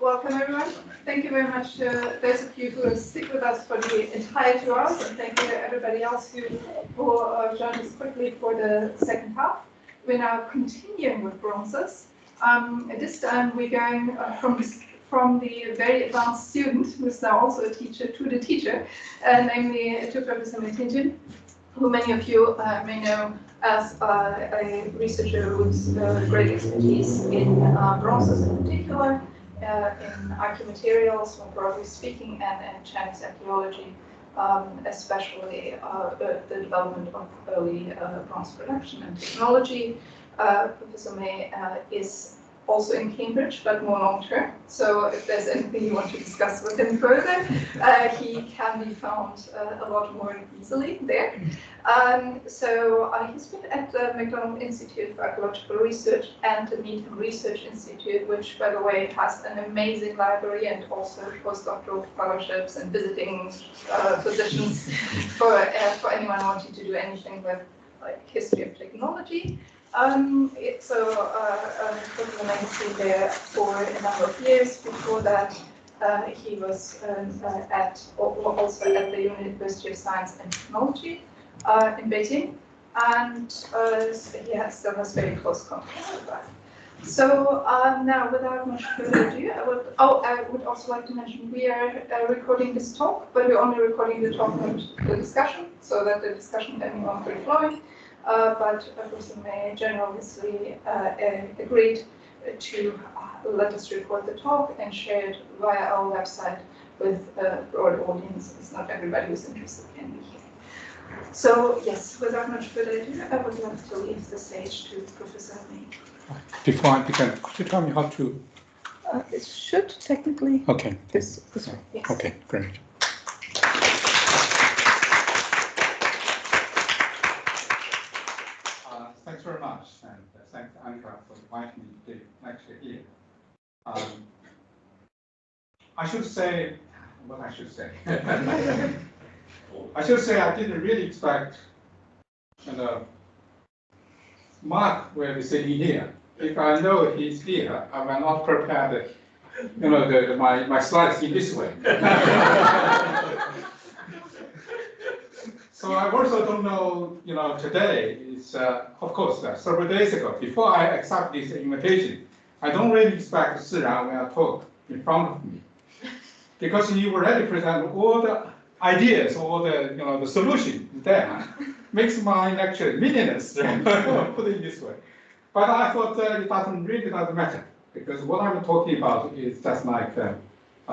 Welcome everyone. Thank you very much to those of you who will stick with us for the entire 2 hours, and thank you to everybody else who joined us quickly for the second half. We're now continuing with bronzes. This time we're going from the very advanced student, who is now also a teacher, to the teacher, namely to Professor Jianjun, who many of you may know as a researcher with great expertise in bronzes in particular, in archaeomaterials, more broadly speaking, and in Chinese archaeology, especially the development of early bronze production and technology. Professor Mei is also in Cambridge, but more long-term. So if there's anything you want to discuss with him further, he can be found a lot more easily there. He's been at the McDonald Institute of Archaeological Research and the Meetham Research Institute, which, by the way, has an amazing library and also postdoctoral fellowships and visiting positions for anyone wanting to do anything with like history of technology. Professor Mei has been there for a number of years. Before that, he was also at the University of Science and Technology in Beijing, and he still has very close contact with that. So now, without much further ado, I would also like to mention we are recording this talk, but we're only recording the talk, not the discussion, so that the discussion can be on free flowing. But Professor Mei generously agreed to let us record the talk and share it via our website with a broad audience, because not everybody who's interested can be here. So yes, without much further ado, I would like to leave the stage to Professor Mei. Before I begin, could you tell me how to? It should technically. Okay. This way. Yes. Okay, great. Thanks very much, and thanks Anka for inviting me to lecture here. I should say what I should say. I should say I didn't really expect, Mark will be sitting here. If I know he's here, I will not prepare my slides in this way. So I also don't know, today is, of course, several days ago, before I accept this invitation, I don't really expect Siran will talk in front of me. Because you already present all the ideas, all the solution there, makes my lecture meaningless, put it this way. But I thought it really doesn't matter, because what I'm talking about is just like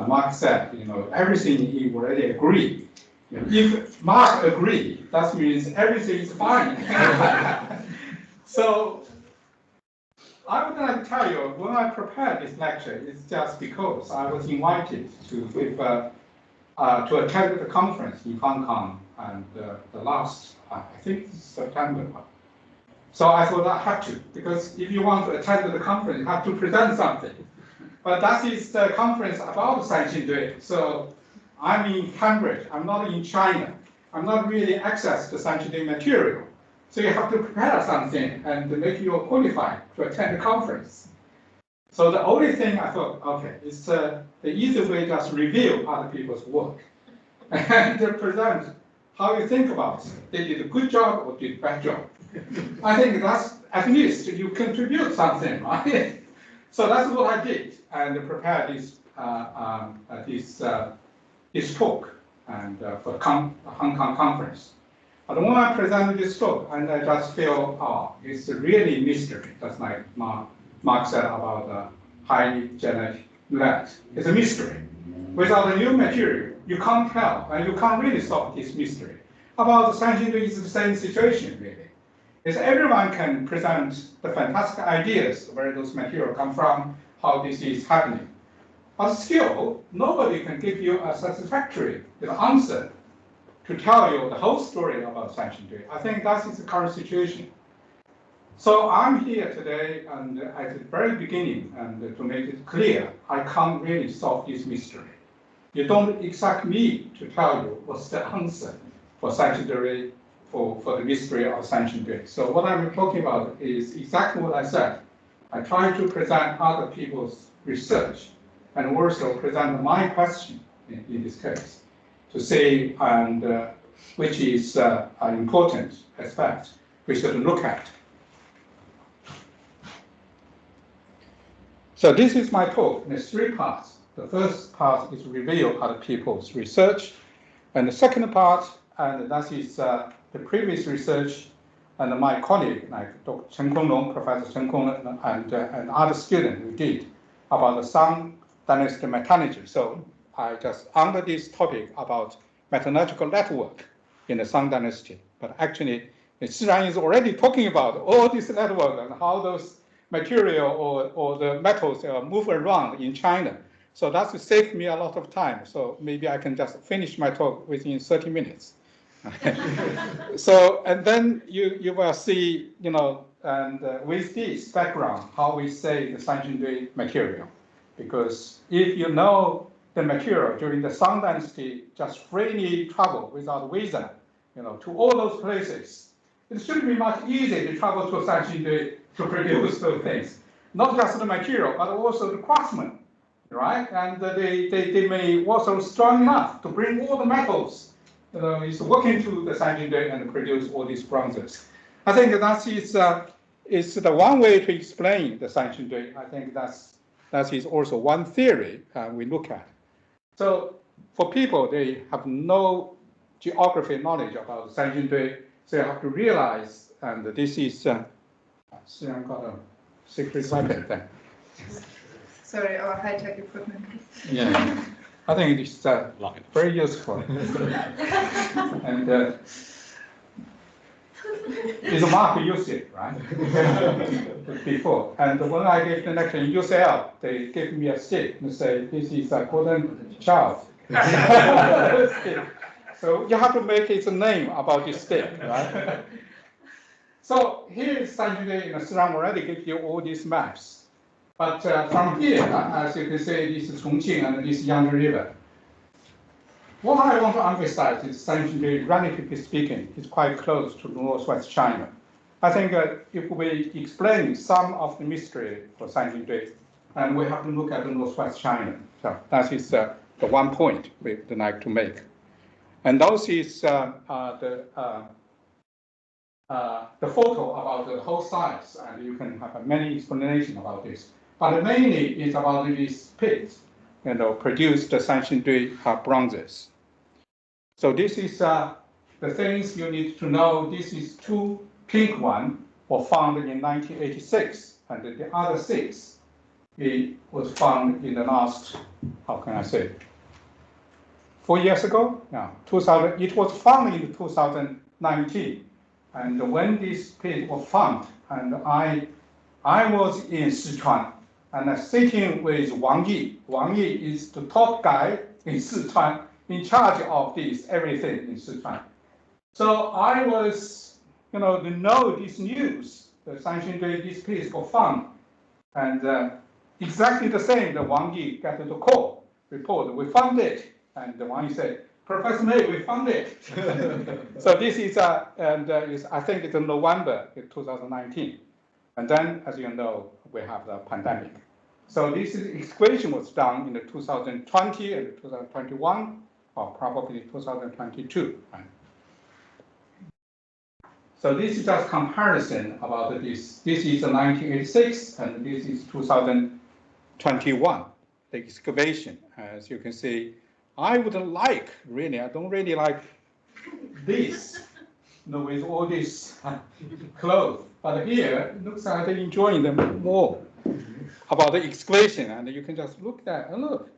Mark said, everything he already agreed. If Mark agreed, that means everything is fine. So I would like to tell you, when I prepared this lecture, it's just because I was invited to attend the conference in Hong Kong, and the last, I think September. So I thought I had to, because if you want to attend the conference, you have to present something. But that is the conference about Sanxingdui. So I'm in Cambridge, I'm not in China. I'm not really access to Sanxingdui material. So you have to prepare something and make you qualified to attend the conference. So the only thing I thought, okay, is the easy way just review other people's work and present how you think about it. They did a good job or did a bad job. I think that's, at least you contribute something, right? So that's what I did, and prepared this talk and for the Hong Kong conference. But when I presented this talk, and I just feel, it's really mystery, just like Mark said about the highly genetic lead. It's a mystery. Without a new material, you can't tell, and you can't really solve this mystery. About the Sanxingdui is the same situation, really. Is everyone can present the fantastic ideas where those materials come from, how this is happening. But still, nobody can give you a satisfactory answer to tell you the whole story about Sanxingdui. I think that is the current situation. So I'm here today, and at the very beginning, and to make it clear, I can't really solve this mystery. You don't expect me to tell you what's the answer for Sanxingdui, for the mystery of Sanxingdui. So what I'm talking about is exactly what I said. I try to present other people's research and also present my question in this case to see and which is an important aspect we should look at. So this is my talk. There's three parts. The first part is review other people's research, and the second part, and that is the previous research, and my colleague, like Dr. Chen Konglong, Professor Chen Konglong, and other students who did about the Shang Dynasty metallurgy. So I just under this topic about metallurgical network in the Shang Dynasty, but actually, Shang is already talking about all this network and how those material or the metals move around in China. So that's saved me a lot of time. So maybe I can just finish my talk within 30 minutes. So, and then you will see, and with this background, how we say the Sanxingdui material. Because if you know the material during the Shang Dynasty, just freely travel without visa, to all those places, it should be much easier to travel to Sanxingdui to produce those things. Not just the material, but also the craftsmen, right? And they may also strong enough to bring all the metals, is working to the Sanxingdui and produce all these bronzes. I think that is the one way to explain the Sanxingdui. I think that is also one theory we look at. So for people, they have no geography knowledge about Sanxingdui, so you have to realize, and this is, see, I've got a secret weapon thing. Sorry, our high-tech equipment. Yeah, I think it's very useful. And it's Mark used it, right? Before. And when I gave the lecture in UCL, they gave me a stick and say, this is a golden child. So you have to make its name about this stick, right? So here is Sanxingdui, Shang already gives you all these maps. But from here, as you can see, this is Chongqing and this is Yangtze River. What I want to emphasize is Sanxingdui, relatively speaking, is quite close to northwest China. I think if we explain some of the mystery for Sanxingdui, and we have to look at the northwest China. So that is the one point we would like to make. And those is the photo about the whole size, and you can have many explanations about this. But mainly it's about these pits, produce the Sanxingdui bronzes. So this is the things you need to know. This is two pink ones were found in 1986, and the other 6 it was found in the last, how can I say, 4 years ago. Yeah, 2000. It was found in 2019, and when this pit was found, and I was in Sichuan, and sitting with Wang Yi. Wang Yi is the top guy in Sichuan, in charge of this everything in Sichuan. So I was, to know this news, the Sanxingdui, this piece was found, and exactly the same. The Wang Yi got the call, report, we found it, and the Wang Yi said, Professor Mei, we found it. So this is, I think it's in November 2019. And then, as you know, we have the pandemic. So this excavation was done in the 2020 and 2021, or probably 2022. Right? So this is just comparison about this. This is 1986, and this is 2021, the excavation. As you can see, I would like, really, I don't really like this, with all this clothes. But here, it looks like they're enjoying them more about the excavation, and you can just look at and look.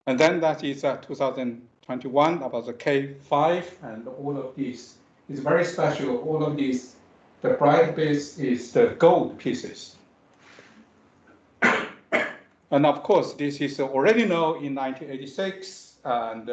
And then that is 2021 about the K5, and all of these is very special. All of these, the bright bits is the gold pieces. And of course, this is already known in 1986, and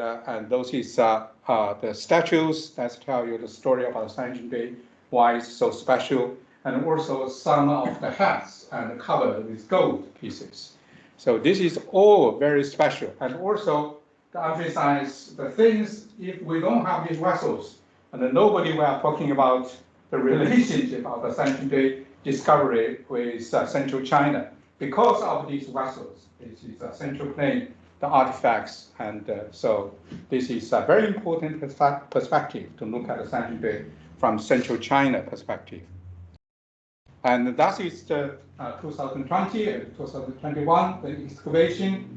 those is the statues that tell you the story about Sanxingdui, why it's so special, and also some of the hats and covered with gold pieces. So this is all very special, and also to emphasize the things. If we don't have these vessels, and nobody were talking about the relationship of the Sanxingdui discovery with Central China, because of these vessels. This is a central plane, the artifacts, and so this is a very important perspective to look at the Sanxingdui from central China perspective. And that is the 2020 and 2021, the excavation,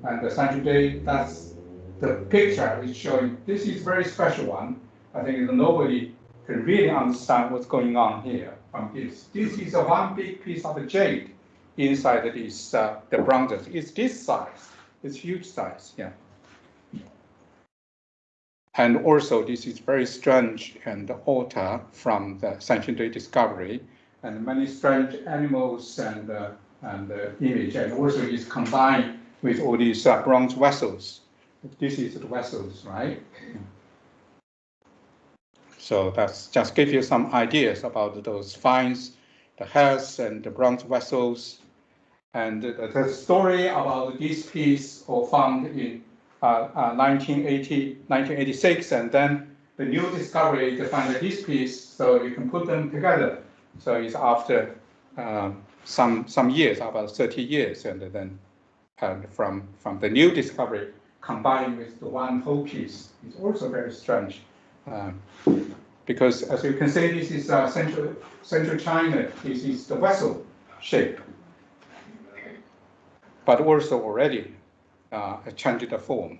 and the Sanxingdui, that's the picture is showing. This is a very special one. I think nobody can really understand what's going on here from this. This is a one big piece of jade inside these the bronzes. It's this size. It's huge size, yeah. And also, this is very strange and altar from the Sanxingdui discovery, and many strange animals and image, and also is combined with all these bronze vessels. This is the vessels, right? So that's just give you some ideas about those finds, the heads and the bronze vessels, and the story about this piece was found in 1986, and then the new discovery to find this piece, so you can put them together. So it's after some years, about 30 years, and then from the new discovery combined with the one whole piece. It's also very strange. Because as you can see, this is central China. This is the vessel shape, but also already changed the form.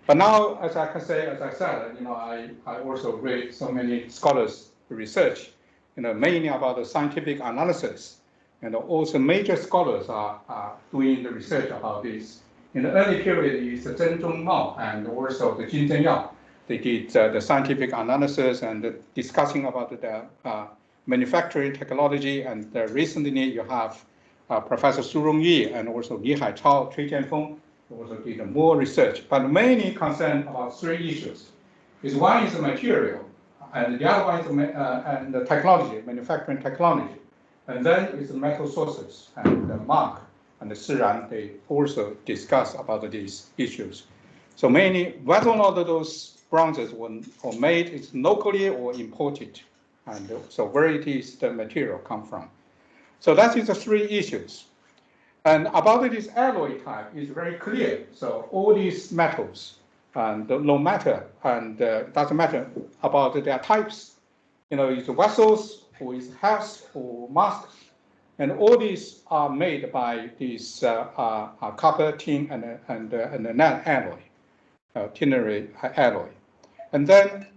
But now, as I can say, as I said, I also read so many scholars research, mainly about the scientific analysis, and also major scholars are doing the research about this. In the early period, is Zheng Mao and also the Jin Zhenyao. They did the scientific analysis and discussing about the manufacturing technology. And recently you have Professor Su Rongyi and also Li Haichao, Cui Jianfeng, who also did more research, but mainly concerned about three issues. One is the material, and the other one is and the technology, manufacturing technology. And then is the metal sources, and Mark and the Siran, they also discuss about these issues. So mainly, whether or not those bronzes were made is locally or imported, and so where it is the material come from. So that is the three issues. And about this alloy type is very clear. So all these metals, and no matter, and doesn't matter about their types, it's vessels or is heads or masks, and all these are made by these copper, tin, and lead alloy, ternary alloy. And then,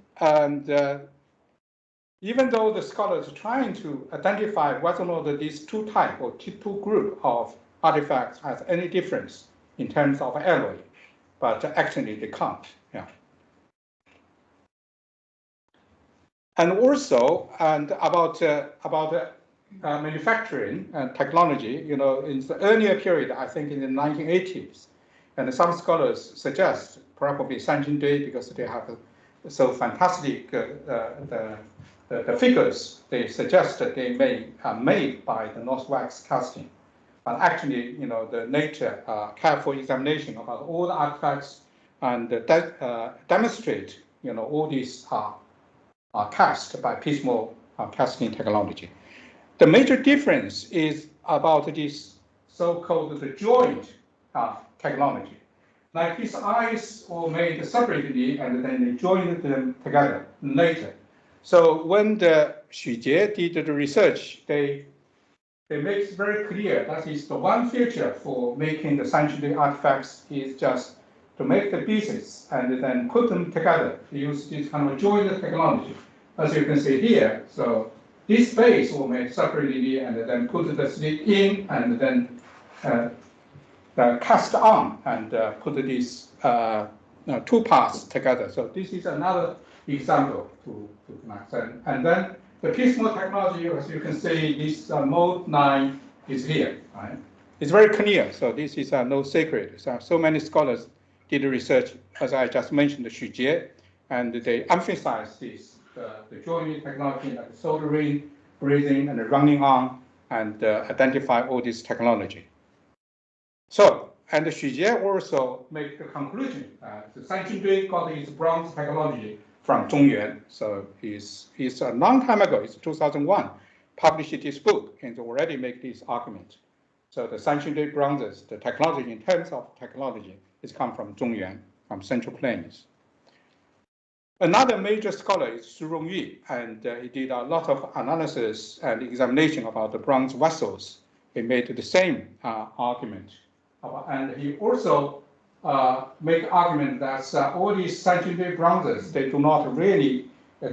even though the scholars are trying to identify whether or not these two types or two group of artifacts has any difference in terms of alloy, but actually they can't. Yeah. And also, and about manufacturing and technology, in the earlier period, I think in the 1980s, and some scholars suggest probably Sanxingdui because they have so fantastic the figures. They suggest that they may are made by the Northwest casting. But actually, the later careful examination about all the artifacts and demonstrate, all these are cast by piecemeal casting technology. The major difference is about this so-called the joint technology. Like these eyes were made separately and then they joined them together later. So when the Xu Jie did the research, they make it very clear that is the one feature for making the Sanxingdui artifacts is just to make the pieces and then put them together. They use this kind of joint technology, as you can see here. So this base will made separately and then put the slit in and then cast on and put these two parts together. So this is another example to understand. And then the piecemeal technology, as you can see, this mode 9 is here. Right? It's very clear. So this is no secret. So many scholars did research, as I just mentioned, the Xu Jie, and they emphasize this, the joining technology, like soldering, brazing, and running on, and identify all this technology. So, and the Xu Jie also make the conclusion that the Sanxingdui got its bronze technology from Zhongyuan. So he's a long time ago, it's 2001, published this book and already make this argument. So the Sanxingdui bronzes, the technology in terms of technology, is come from Zhongyuan, from Central Plains. Another major scholar is Su Rongyu, and he did a lot of analysis and examination about the bronze vessels. He made the same argument, and he also made the argument that all these Sanxingdui bronzes, they do not really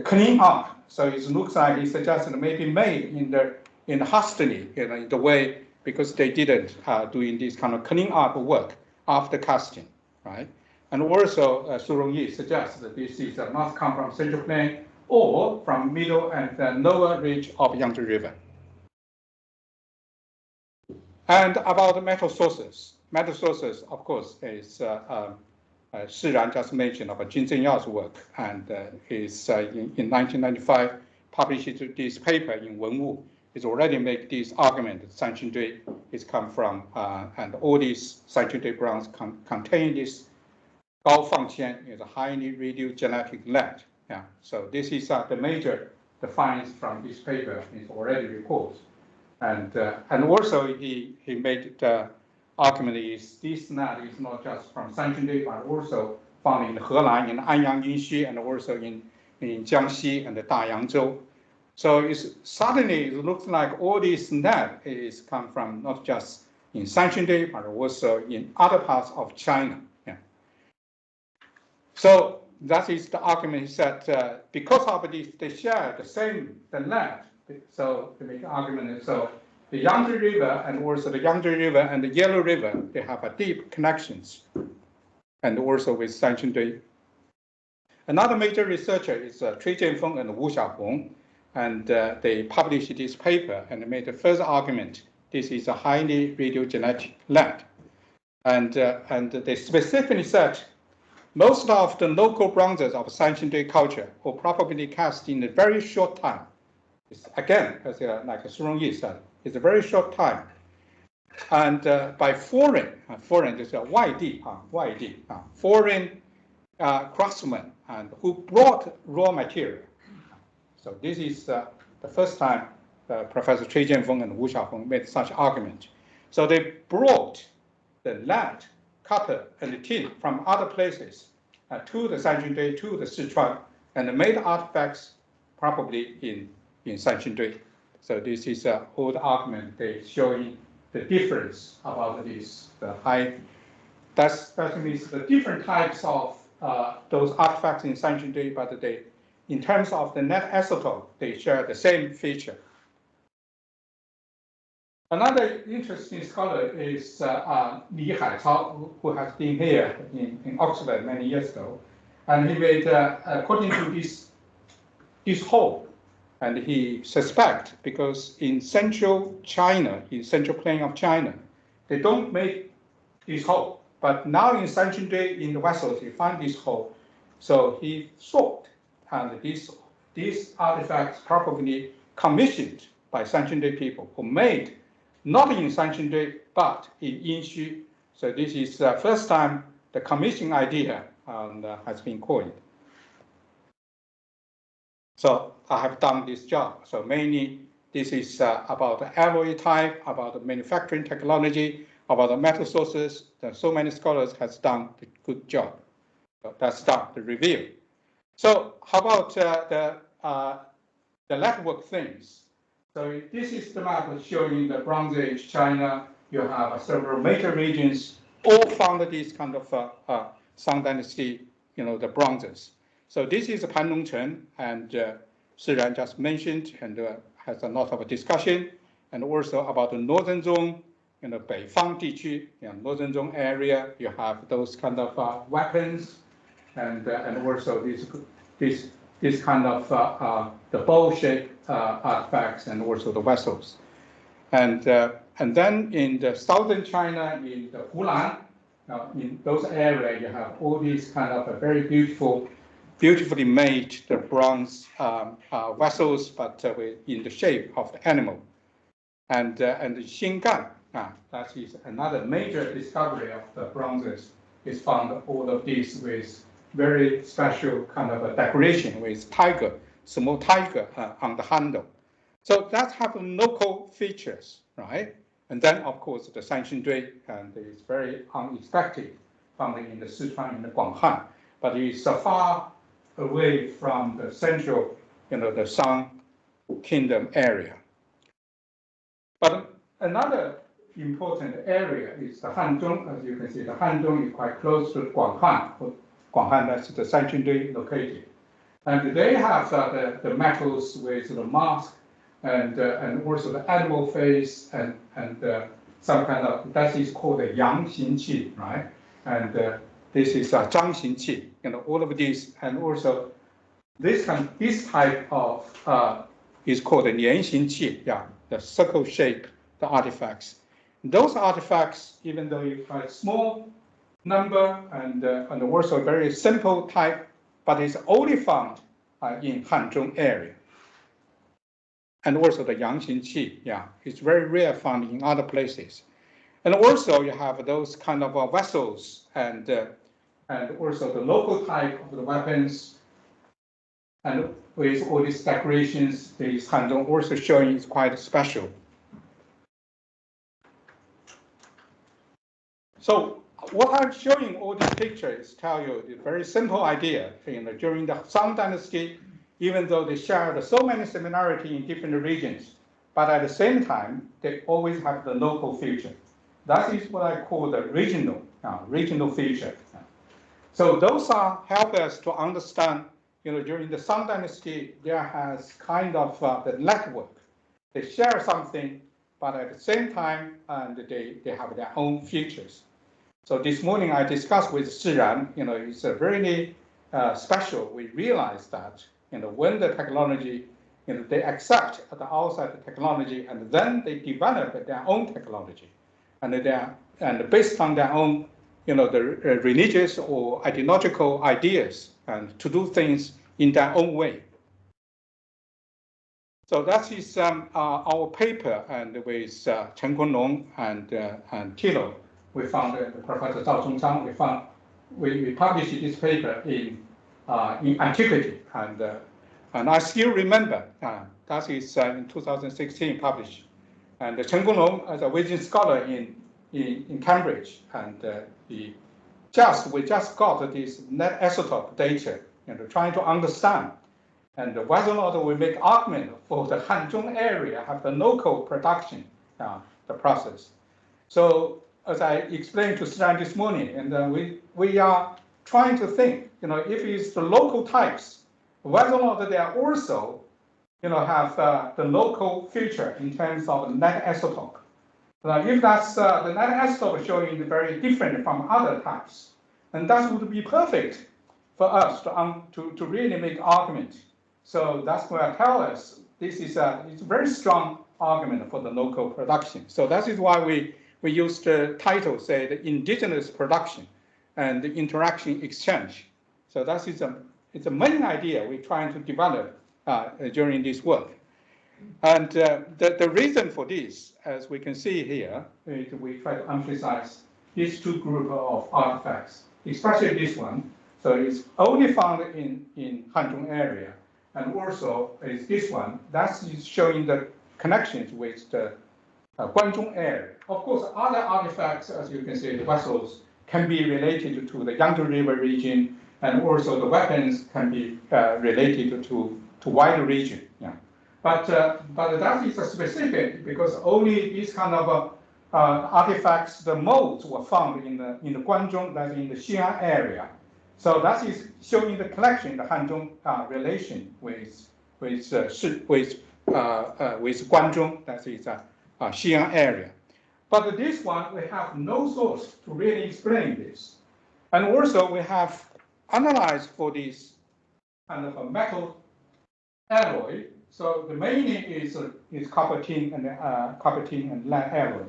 clean up. So it looks like he suggested maybe made in the hastily, in the way, because they didn't doing this kind of clean up work after casting, right? And also, Su Rongyu suggests that this is, must come from Central Plain or from middle and the lower ridge of Yangtze River. And about the metal sources. Metal sources, of course, is Shi Ran just mentioned about Jin Zhenyao's work, and is in 1995 published this paper in Wenwu. It's already made this argument that Sanxingdui is come from, and all these Sanxingdui bronze contain this Gao Fangqian, is a highly radiogenetic lead. Yeah, so this is the major finds from this paper is already reported, and also he made the argument is this lead is not just from Sanxingdui but also found in Henan, in Anyang Yunxi, and also in Jiangxi and the Dayangzhou. So suddenly it looks like all this lead is come from not just in Sanxingdui but also in other parts of China. Yeah. So that is the argument. He said because of this, they share the lead. So to make an argument, so the Yangtze River and also the Yangtze River and the Yellow River, they have a deep connections, and also with Sanxingdui. Another major researcher is Cui Jianfeng and Wu Xiaopeng, and they published this paper and made a further argument. This is a highly radiogenetic lead, and they specifically said most of the local bronzes of Sanxingdui culture were probably cast in a very short time. It's, again, as like Su Rongyu said, it's a very short time, and by foreign is a foreign craftsmen and who brought raw material. So this is the first time Professor Cui Jianfeng and Wu Xiaopeng made such argument. So they brought the lead, copper, and the tin from other places to the Sanxingdui, to the Sichuan, and made artifacts probably in Sanxingdui. So this is an old argument. They showing the difference about this. That means the different types of those artifacts in Sanxingdui, but they, in terms of the net isotope, they share the same feature. Another interesting scholar is Li Haicao, who has been here in Oxford many years ago, and he made, according to this hole, and he suspects because in central China, in central plain of China, they don't make this hole, but now in Sanxingdui, in the vessels, he found this hole, so he thought, and these artifacts probably commissioned by Sanxingdui people who made not in Sanxingdui, but in Yinxu. So this is the first time the commission idea has been coined. So I have done this job. So mainly this is about the alloy type, about the manufacturing technology, about the metal sources. So many scholars has done a good job. So that's done, the review. So how about the network things? So this is the map showing the Bronze Age China. You have several major regions, all found this kind of Shang Dynasty, the bronzes. So this is Panlongchen, and Shi Ran just mentioned, and has a lot of discussion, and also about the northern zone, Beifang Diqu, northern zone area. You have those kind of weapons, and also this kind of the bowl-shaped artifacts, and also the vessels. And then in the southern China, in the Hunan, in those areas, you have all these kind of very beautifully made the bronze vessels, but in the shape of the animal. And the Xingan, that is another major discovery of the bronzes, is found all of these with very special kind of a decoration with tiger, small tiger on the handle. So that have local features, right? And then, of course, the Sanxingdui, and it's very unexpected, found in the Sichuan, in the Guanghan, but it's far away from the central, the Shang kingdom area. But another important area is the Hanzhong. As you can see, the Hanzhong is quite close to Guanghan. Guanghan, that's the Sanxingdui located. And they have the metals with the mask and also the animal face and some kind of, that is called the Yang Xing Qi, right? And this is Zhang Xing Qi, all of these, and also this type of is called the Nian Xing Qi, yeah, the circle shape, the artifacts. Those artifacts, even though you have a small number and also a very simple type, but it's only found in Hanzhong area. And also the Yangxing Qi, yeah, it's very rare found in other places. And also you have those kind of vessels and also the local type of the weapons, and with all these decorations, this Hanzhong also showing is quite special. So what I'm showing all these pictures tell you the very simple idea. During the Shang Dynasty, even though they shared so many similarities in different regions, but at the same time, they always have the local feature. That is what I call the regional feature. So those help us to understand, during the Shang Dynasty, there has kind of the network. They share something, but at the same time, and they have their own features. So this morning I discussed with Shiran, it's a very special. We realized that, when the technology, they accept at the outside the technology, and then they develop their own technology, and based on their own, the religious or ideological ideas, and to do things in their own way. So that is our paper, and with Chen Kunlong and Tilo, we found Professor Zhao Zhongzhang. We published this paper in Antiquity, and I still remember that is in 2016 published. And Chen Kunlong, as a visiting scholar in Cambridge, and we just got this net isotope data, trying to understand, and whether or not we make argument for the Hanzhong area have the local production, the process. So as I explained to Shiran this morning, and we are trying to think, if it's the local types, whether or not they are also, have the local feature in terms of net isotope. If that's the net isotope showing very different from other types, then that would be perfect for us to really make argument. So that's why I tell us this is it's a very strong argument for the local production. So that is why we use the title, say, the indigenous production and the interaction exchange. So that is it's a main idea we're trying to develop during this work. And the reason for this, as we can see here, we try to emphasize these two groups of artifacts, especially this one. So it's only found in Hanzhong area. And also is this one, that's showing the connections with the Guanzhong area. Of course, other artifacts, as you can see, the vessels can be related to the Yangtze River region, and also the weapons can be related to wider region. Yeah. But that is specific because only these kind of artifacts, the molds were found in the Guanzhong, that's in the Xi'an area. So that is showing the collection, the Hanzhong relation with Guanzhong, that is Xi'an area. But this one, we have no source to really explain this. And also we have analyzed for this kind of a metal alloy. So the main is copper tin and lead alloy.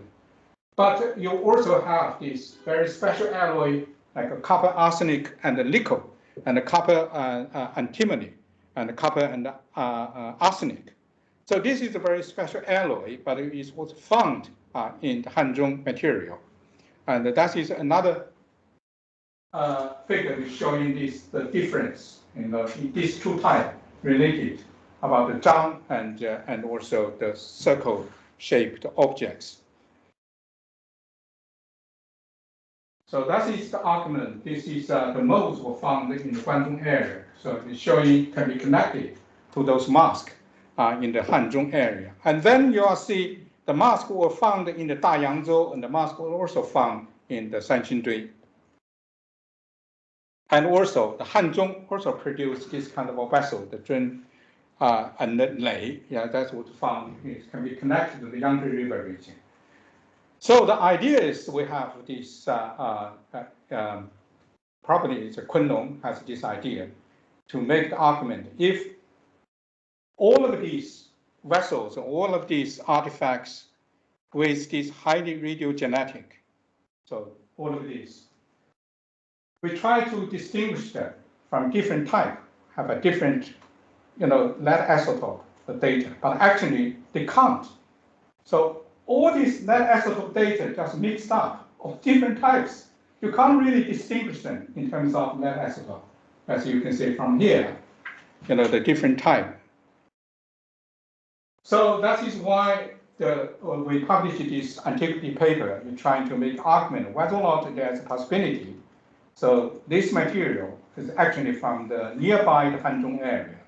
But you also have this very special alloy like a copper arsenic and a nickel, and a copper antimony, and a copper and arsenic. So this is a very special alloy, but it was found in the Hanzhong material. And that is another figure showing the difference in these two types related about the Zhang and also the circle-shaped objects. So that is the argument. This is the modes were found in the Guangdong area. So it's showing can be connected to those masks in the Hanzhong area. And then you will see the masks were found in the Dayangzhou, and the masks were also found in the Sanxingdui. And also the Hanzhong also produced this kind of a vessel, the Zhun and the Lei. Yeah, that's what found. It can be connected to the Yangtze River region. So the idea is we have this probably the Kunlun has this idea to make the argument if all of these vessels, all of these artifacts with this highly radiogenetic, so all of these, we try to distinguish them from different type, have a different, lead isotope data, but actually they can't. So all these lead isotope data just mixed up of different types. You can't really distinguish them in terms of lead isotope, as you can see from here, the different type. So that is why we published this antiquity paper in trying to make argument whether or not there's a possibility. So this material is actually from the nearby Hanzhong area.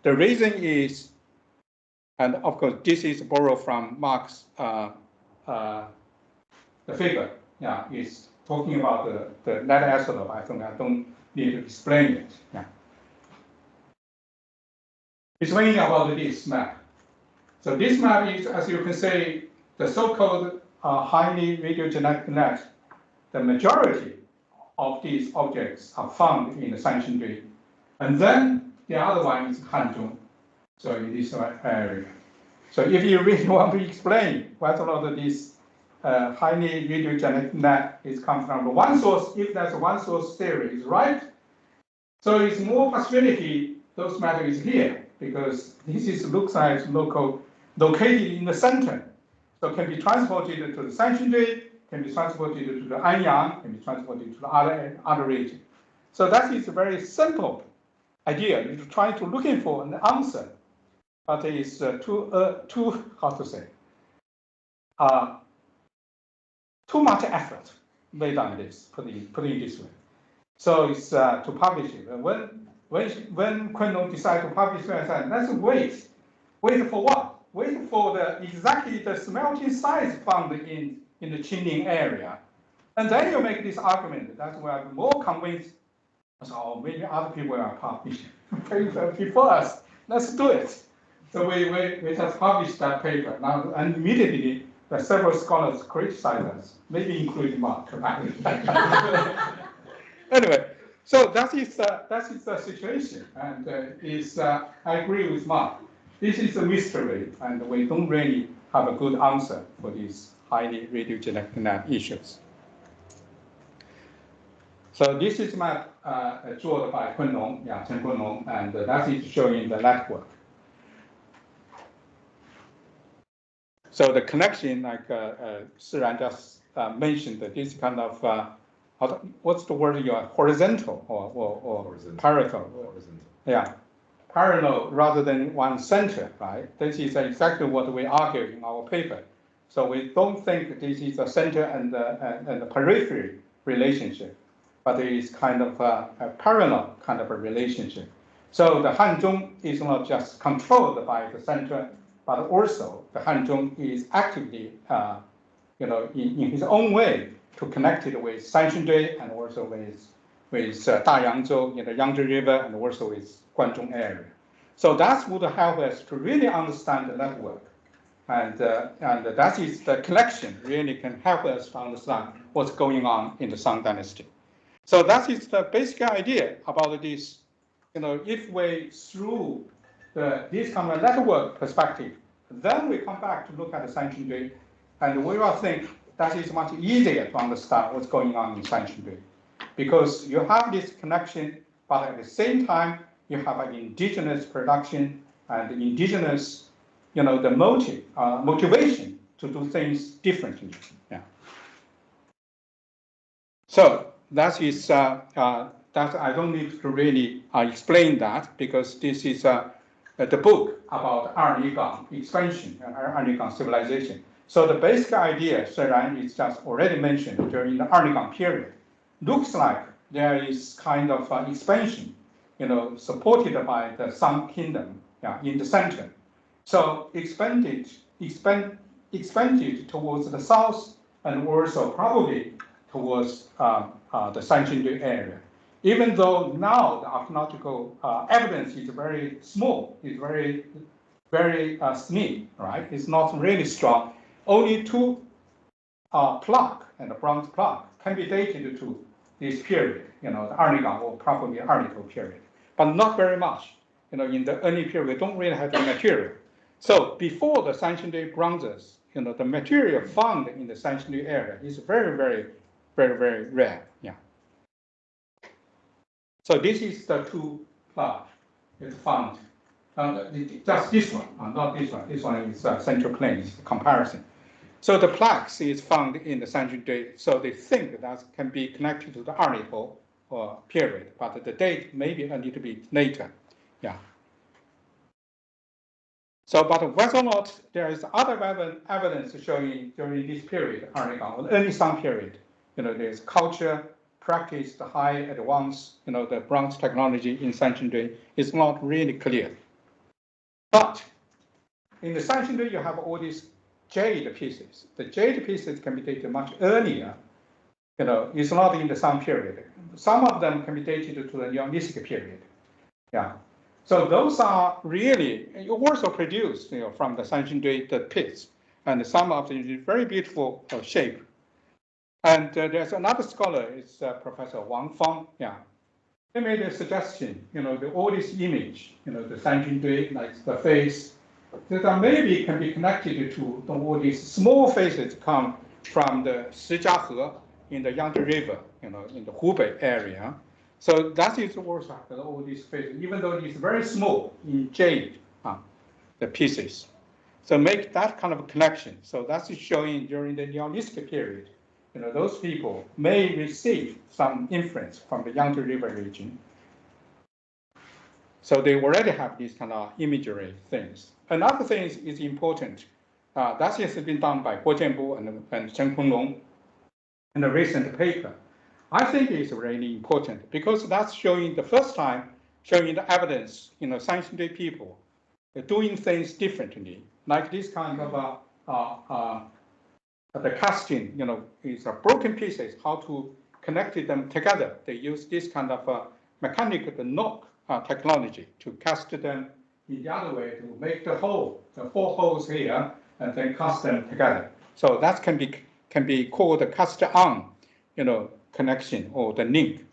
The reason is, and of course this is borrowed from Mark's the figure. Yeah, is talking about the lead isotope. I think I don't need to explain it. Yeah. It's mainly about this map. So this map is, as you can see, the so-called highly radiogenetic net. The majority of these objects are found in the Sanxingdui. And then the other one is Hanzhong, so in this area. So if you really want to explain whether or not this highly radiogenetic net is come from the one source, if that's a one source theory is right, so it's more possibility those matter is here, because this is looks like located in the center. So can be transported to the Sanxingdui, can be transported to the Anyang, can be transported to the other region. So that is a very simple idea. You're trying to looking for an answer, but it's too much effort made on this, putting it this way. So it's to publish it. And when Kunlun decided to publish it, I said, let's wait. Wait for what? Wait for exactly the smelting size found in the Qingling area. And then you make this argument that we are more convinced. So maybe other people are publishing before us. Let's do it. So we just published that paper. Now, and immediately, several scholars criticize us, maybe including Mark. Anyway, so that is the situation, and I agree with Mark. This is a mystery, and we don't really have a good answer for these highly radiogenic net issues. So this is map drawn by Kunlun, Chen Kunlun, and that is showing the network. So the connection, like Siran just mentioned, that this kind of what's the word you are, horizontal or horizontal. Parallel? Horizontal. Yeah, parallel rather than one center, right? This is exactly what we argue in our paper. So we don't think this is a center and the periphery relationship, but it is kind of a parallel kind of a relationship. So the Hanzhong is not just controlled by the center, but also the Hanzhong is actively, in his own way, to connect it with Sanxingdui and also with Dayangzhou in the Yangtze River and also with Guangdong area. So that would help us to really understand the network. And that is the connection really can help us to understand what's going on in the Shang Dynasty. So that is the basic idea about this. If we through this kind of network perspective, then we come back to look at the Sanxingdui, and we will think that is much easier to understand what's going on in Sanxingdui, because you have this connection, but at the same time you have an indigenous production and indigenous, the motivation to do things differently. Yeah. So that is that I don't need to really explain that, because this is the book about Archaeological expansion and Archaeological civilization. So the basic idea, Sheran, is just already mentioned during the Archaeological period. looks like there is kind of expansion, supported by the Shang kingdom, in the center. So expanded towards the south and also probably towards the Sanxingdui area. Even though now the archaeological evidence is very small, it's very slim, right? It's not really strong. Only two plaque and the bronze plaque can be dated to this period, the Archaeological or probably Archaeological period, but not very much. In the early period, we don't really have the material. So before the Sanxingdui bronzes, the material found in the Sanxingdui area is very, very, very, very rare. Yeah. So this is the two plaques it's found. Just this one, not this one. This one is Central Plains comparison. So the plaques is found in the Sanxingdui. So they think that can be connected to the Archaeological period, but the date may be a little bit later. Yeah. So, but whether or not there is other evidence showing during this period, Archaeological, early Shang period, there's culture, practice, the high advanced, the bronze technology in Sanxingdui is not really clear. But in the Sanxingdui, you have all these jade pieces. The jade pieces can be dated much earlier. It's not in the Shang period. Some of them can be dated to the Neolithic period. Yeah. So those are really also produced, from the Sanxingdui the pits, and some of them is very beautiful shape. And there's another scholar, it's Professor Wang Fang. Yeah, he made a suggestion. All this image, the Sanxingdui, like the face, that maybe can be connected to all these small faces come from the Shijiahe in the Yangtze River, in the Hubei area. So that is also all these faces, even though it's very small in jade, the pieces. So make that kind of a connection. So that's showing during the Neolithic period, those people may receive some influence from the Yangtze River region. So they already have these kind of imagery things. Another thing is important. That has been done by Guo Jianbu and Chen Kunlong in a recent paper. I think it's really important because that's showing the first time, showing the evidence, Sanxingdui people doing things differently, like this kind of the casting, is broken pieces, how to connect them together. They use this kind of mechanical knock technology to cast them in the other way to make the hole, the 4 holes here, and then cast them together. So that can be called the cast on, connection or the link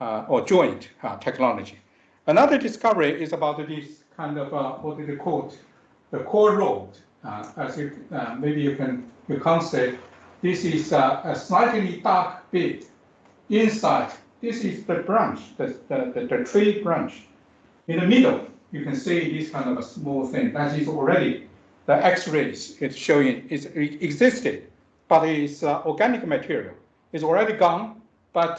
or joint technology. Another discovery is about this kind of what is called the core road. As maybe you can't say, this is a slightly dark bit inside. This is the branch, the tree branch. In the middle, you can see this kind of a small thing. That is already the X-rays. It's showing it existed, but it's organic material. It's already gone, but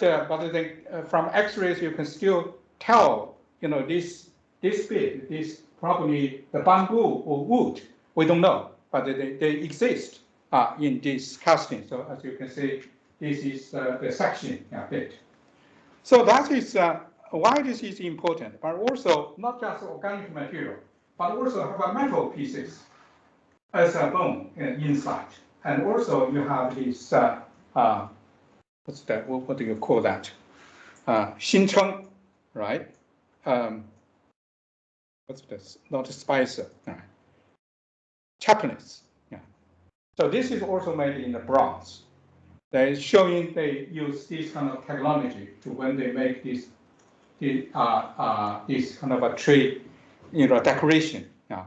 from X-rays you can still tell, this bit, this probably the bamboo or wood. We don't know, but they exist in this casting. So as you can see, this is the section bit. So that is why this is important, but also not just organic material, but also have metal pieces as a bone inside. And also you have this, what's that? What do you call that? Xincheng, right? What's this? Not spicer. Chaplets. Yeah. So this is also made in the bronze. They're showing they use this kind of technology to when they make this kind of a tree, decoration. Yeah.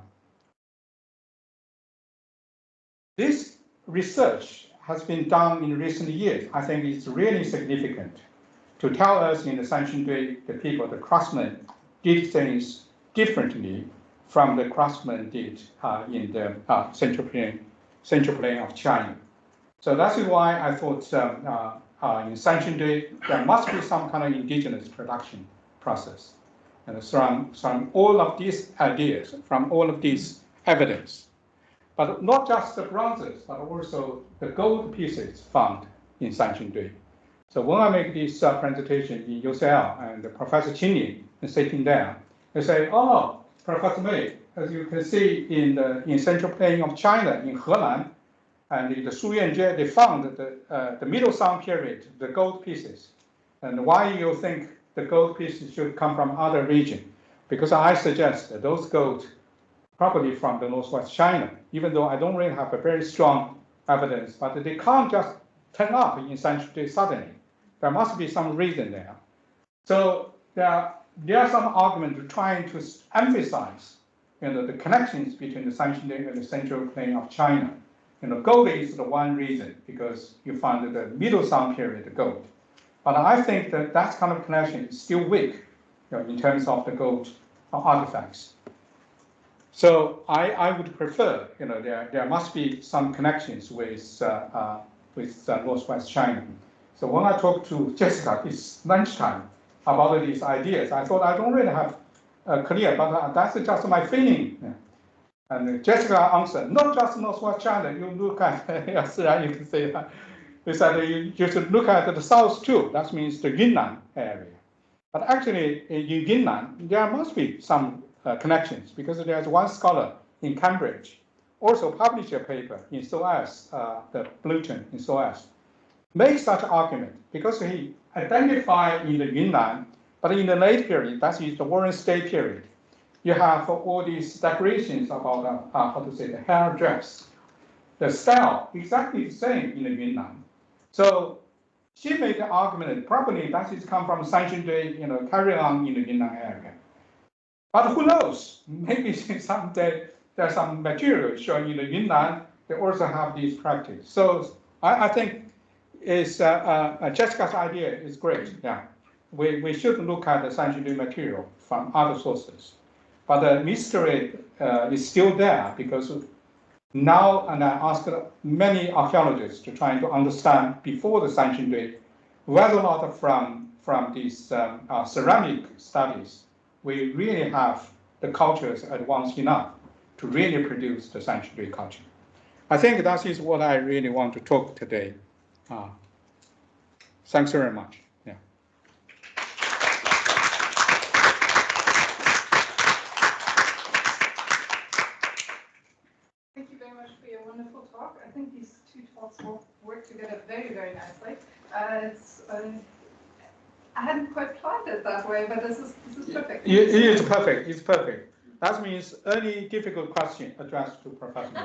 This research has been done in recent years. I think it's really significant to tell us in the Sanxingdui, the people, the craftsmen did things differently from the craftsmen did in the central plain of China. So that's why I thought in Sanxingdui there must be some kind of indigenous production process. And from all of these ideas, from all of these evidence, but not just the bronzes, but also the gold pieces found in Sanxingdui. So when I make this presentation in UCL and Professor Qinli is sitting there, they say, oh, Professor Mei, as you can see in central plain of China, in Henan, and in the Shuyuanjie, they found the Middle Song period, the gold pieces. And why you think the gold pieces should come from other region? Because I suggest that those gold probably from the northwest China, even though I don't really have a very strong evidence, but they can't just turn up in Sanxingdui suddenly. There must be some reason there. So there are some arguments trying to emphasize the connections between the Sanxingdui and the central plain of China. Gold is the one reason, because you find the Middle Song period gold. But I think that kind of connection is still weak in terms of the gold artifacts. So I would prefer, there must be some connections with Northwest China. So when I talked to Jessica, it's lunchtime, about these ideas, I thought I don't really have clear, but that's just my feeling. Yeah. And Jessica answered, not just Northwest China, you look at, yes, you can say that. They said you should look at the south too, that means the Yunnan area. But actually, in Yunnan, there must be some connections, because there's one scholar in Cambridge, also published a paper in SOAS, the bulletin in SOAS, made such argument, because he identified in the Yunnan, but in the late period, that is the Warren State period, you have all these decorations about, the hair dress. The style exactly the same in the Yunnan. So she made the argument that probably that is come from Sanxingdui, carry on in the Yunnan area. But who knows? Maybe someday there's some material showing in the Yunnan, they also have these practice. So I think Jessica's idea is great. Yeah, we should look at the Sanxingdui material from other sources. But the mystery is still there, because now, and I asked many archaeologists to try to understand before the Sanxingdui, whether or not from these ceramic studies, we really have the cultures advanced enough to really produce the Sanxingdui culture. I think that is what I really want to talk today. Thanks very much. Yeah. Thank you very much for your wonderful talk. I think these two talks will work together very, very nicely. I hadn't quite planned it that way, but this is perfect. It is perfect. It's perfect. That means any difficult question addressed to Professor Mei.